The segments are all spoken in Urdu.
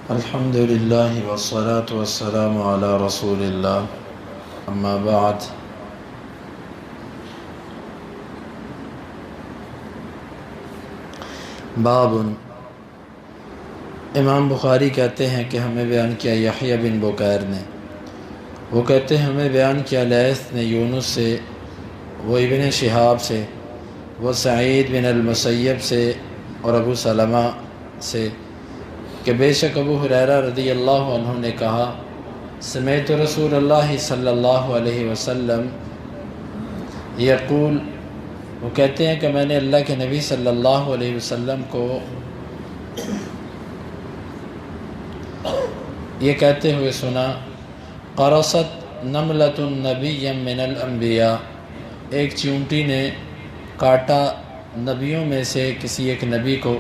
الحمد للہ والصلاة والسلام علی رسول اللہ اما بعد۔ باب، امام بخاری کہتے ہیں کہ ہمیں بیان کیا یحییٰ بن بکیر نے، وہ کہتے ہیں ہمیں بیان کیا لیث نے یونس سے، وہ ابن شہاب سے، وہ سعید بن المسیب سے اور ابو سلمہ سے کہ بے شک ابو ہریرہ رضی اللہ عنہ نے کہا سمعت رسول اللہ صلی اللہ علیہ وسلم یقول، وہ کہتے ہیں کہ میں نے اللہ کے نبی صلی اللہ علیہ وسلم کو یہ کہتے ہوئے سنا، قرصت نملۃ نبی من الانبیاء، ایک چیونٹی نے کاٹا نبیوں میں سے کسی ایک نبی کو،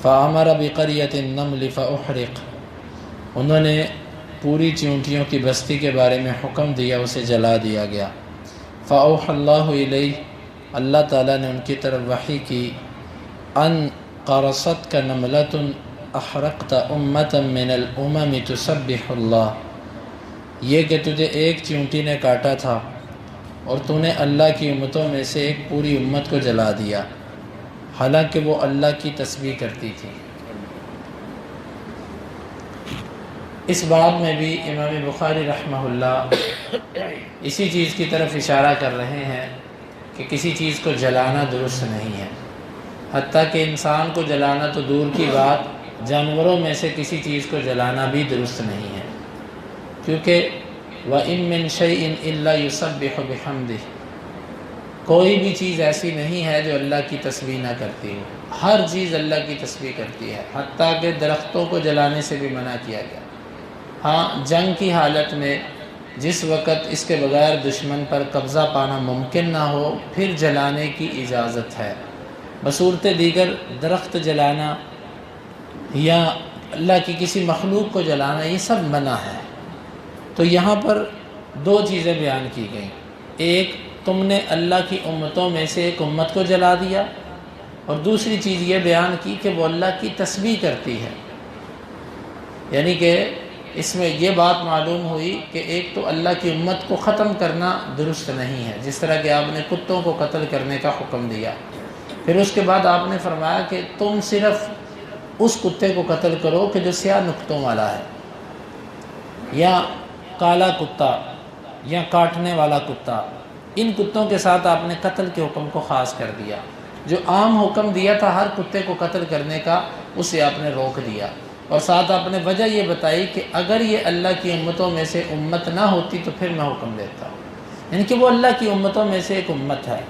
فَأَمَرَ بِقَرْيَةِ النَّمْلِ فَأُحْرِقَ، انہوں نے پوری چیونٹیوں کی بستی کے بارے میں حکم دیا، اسے جلا دیا گیا۔ فَأَوْحَى اللَّهُ إِلَيْهِ، اللہ تعالیٰ نے ان کی طرف وحی کی، أَن قَرَصَتْكَ نَمْلَةٌ أَحْرَقْتَ أُمَّةً مِّنَ الْأُمَمِ تُسَبِّحُ اللَّهَ، یہ کہ تجھے ایک چیونٹی نے کاٹا تھا اور تو نے اللہ کی امتوں میں سے ایک پوری امت کو جلا دیا، حالانکہ وہ اللہ کی تسبیح کرتی تھی۔ اس باب میں بھی امام بخاری رحمہ اللہ اسی چیز کی طرف اشارہ کر رہے ہیں کہ کسی چیز کو جلانا درست نہیں ہے، حتیٰ کہ انسان کو جلانا تو دور کی بات، جانوروں میں سے کسی چیز کو جلانا بھی درست نہیں ہے، کیونکہ وَإِن مِّن شَيْءٍ إِلَّا يُسَبِّحُ بِحَمْدِهِ، کوئی بھی چیز ایسی نہیں ہے جو اللہ کی تسبیح نہ کرتی ہو، ہر چیز اللہ کی تسبیح کرتی ہے، حتیٰ کہ درختوں کو جلانے سے بھی منع کیا گیا۔ ہاں، جنگ کی حالت میں جس وقت اس کے بغیر دشمن پر قبضہ پانا ممکن نہ ہو، پھر جلانے کی اجازت ہے، بصورت دیگر درخت جلانا یا اللہ کی کسی مخلوق کو جلانا یہ سب منع ہے۔ تو یہاں پر دو چیزیں بیان کی گئیں، ایک تم نے اللہ کی امتوں میں سے ایک امت کو جلا دیا، اور دوسری چیز یہ بیان کی کہ وہ اللہ کی تسبیح کرتی ہے، یعنی کہ اس میں یہ بات معلوم ہوئی کہ ایک تو اللہ کی امت کو ختم کرنا درست نہیں ہے، جس طرح کہ آپ نے کتوں کو قتل کرنے کا حکم دیا، پھر اس کے بعد آپ نے فرمایا کہ تم صرف اس کتے کو قتل کرو کہ جو سیاہ نقطوں والا ہے، یا کالا کتا یا کاٹنے والا کتا، ان کتوں کے ساتھ آپ نے قتل کے حکم کو خاص کر دیا۔ جو عام حکم دیا تھا ہر کتے کو قتل کرنے کا، اسے آپ نے روک دیا، اور ساتھ آپ نے وجہ یہ بتائی کہ اگر یہ اللہ کی امتوں میں سے امت نہ ہوتی تو پھر میں حکم دیتا ہوں، یعنی کہ وہ اللہ کی امتوں میں سے ایک امت ہے،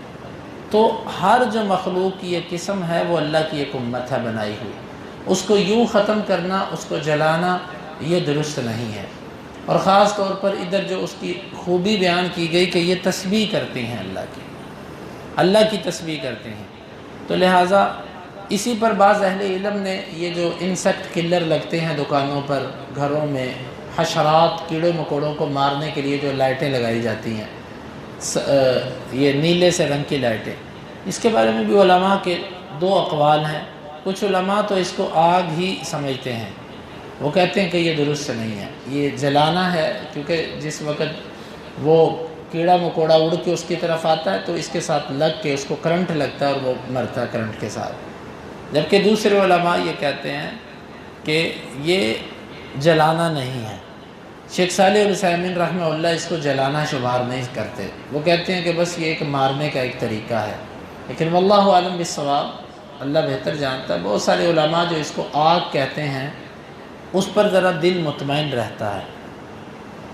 تو ہر جو مخلوق کی یہ قسم ہے وہ اللہ کی ایک امت ہے بنائی ہوئی، اس کو یوں ختم کرنا، اس کو جلانا یہ درست نہیں ہے۔ اور خاص طور پر ادھر جو اس کی خوبی بیان کی گئی کہ یہ تسبیح کرتے ہیں، اللہ کی تسبیح کرتے ہیں، تو لہٰذا اسی پر بعض اہل علم نے یہ جو انسیکٹ کلر لگتے ہیں دکانوں پر، گھروں میں حشرات کیڑے مکوڑوں کو مارنے کے لیے جو لائٹیں لگائی جاتی ہیں، یہ نیلے سے رنگ کی لائٹیں، اس کے بارے میں بھی علماء کے دو اقوال ہیں۔ کچھ علماء تو اس کو آگ ہی سمجھتے ہیں، وہ کہتے ہیں کہ یہ درست نہیں ہے، یہ جلانا ہے، کیونکہ جس وقت وہ کیڑا مکوڑا اڑ کے اس کی طرف آتا ہے تو اس کے ساتھ لگ کے اس کو کرنٹ لگتا ہے اور وہ مرتا ہے کرنٹ کے ساتھ، جبکہ دوسرے علماء یہ کہتے ہیں کہ یہ جلانا نہیں ہے۔ شیخ صالح العثیمین رحمہ اللہ اس کو جلانا شمار نہیں کرتے، وہ کہتے ہیں کہ بس یہ ایک مارنے کا ایک طریقہ ہے، لیکن واللہ عالم بالصواب، اللہ بہتر جانتا ہے۔ بہت سارے علماء جو اس کو آگ کہتے ہیں اس پر ذرا دل مطمئن رہتا ہے،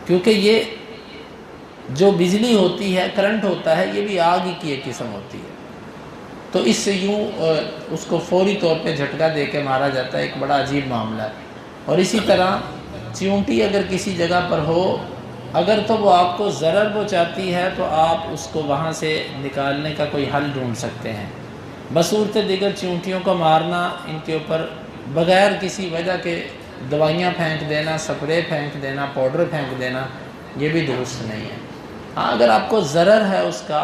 کیونکہ یہ جو بجلی ہوتی ہے، کرنٹ ہوتا ہے، یہ بھی آگ ہی کی ایک قسم ہوتی ہے، تو اس سے یوں اس کو فوری طور پہ جھٹکا دے کے مارا جاتا ہے، ایک بڑا عجیب معاملہ ہے۔ اور اسی طرح چیونٹی اگر کسی جگہ پر ہو، اگر تو وہ آپ کو ضرر پہنچاتی ہے تو آپ اس کو وہاں سے نکالنے کا کوئی حل ڈھونڈ سکتے ہیں، بصورت دیگر چیونٹیوں کو مارنا، ان کے اوپر بغیر کسی وجہ کے دوائیاں پھینک دینا، سپرے پھینک دینا، پاؤڈر پھینک دینا، یہ بھی درست نہیں ہے۔ ہاں، اگر آپ کو ضرر ہے اس کا،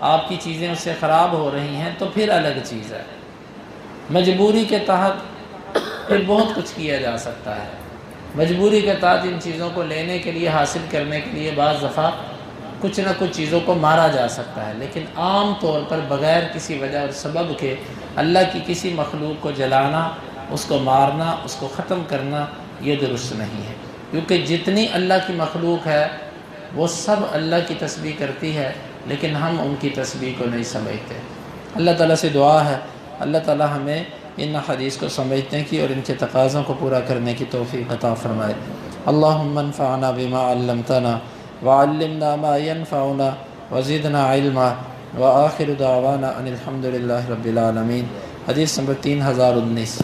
آپ کی چیزیں اس سے خراب ہو رہی ہیں تو پھر الگ چیز ہے۔ مجبوری کے تحت پھر بہت کچھ کیا جا سکتا ہے۔ مجبوری کے تحت ان چیزوں کو لینے کے لیے، حاصل کرنے کے لیے بعض دفعہ کچھ نہ کچھ چیزوں کو مارا جا سکتا ہے، لیکن عام طور پر بغیر کسی وجہ اور سبب کے اللہ کی کسی مخلوق کو جلانا، اس کو مارنا، اس کو ختم کرنا، یہ درست نہیں ہے، کیونکہ جتنی اللہ کی مخلوق ہے وہ سب اللہ کی تسبیح کرتی ہے، لیکن ہم ان کی تسبیح کو نہیں سمجھتے۔ اللہ تعالیٰ سے دعا ہے اللہ تعالیٰ ہمیں ان حدیث کو سمجھنے کی اور ان کے تقاضوں کو پورا کرنے کی توفیق عطا فرمائے۔ اللہم انفعنا بما علمتنا وعلمنا ما ينفعنا وزدنا علما وآخر دعوانا ان الحمد للہ رب العالمین۔ حدیث نمبر 3019۔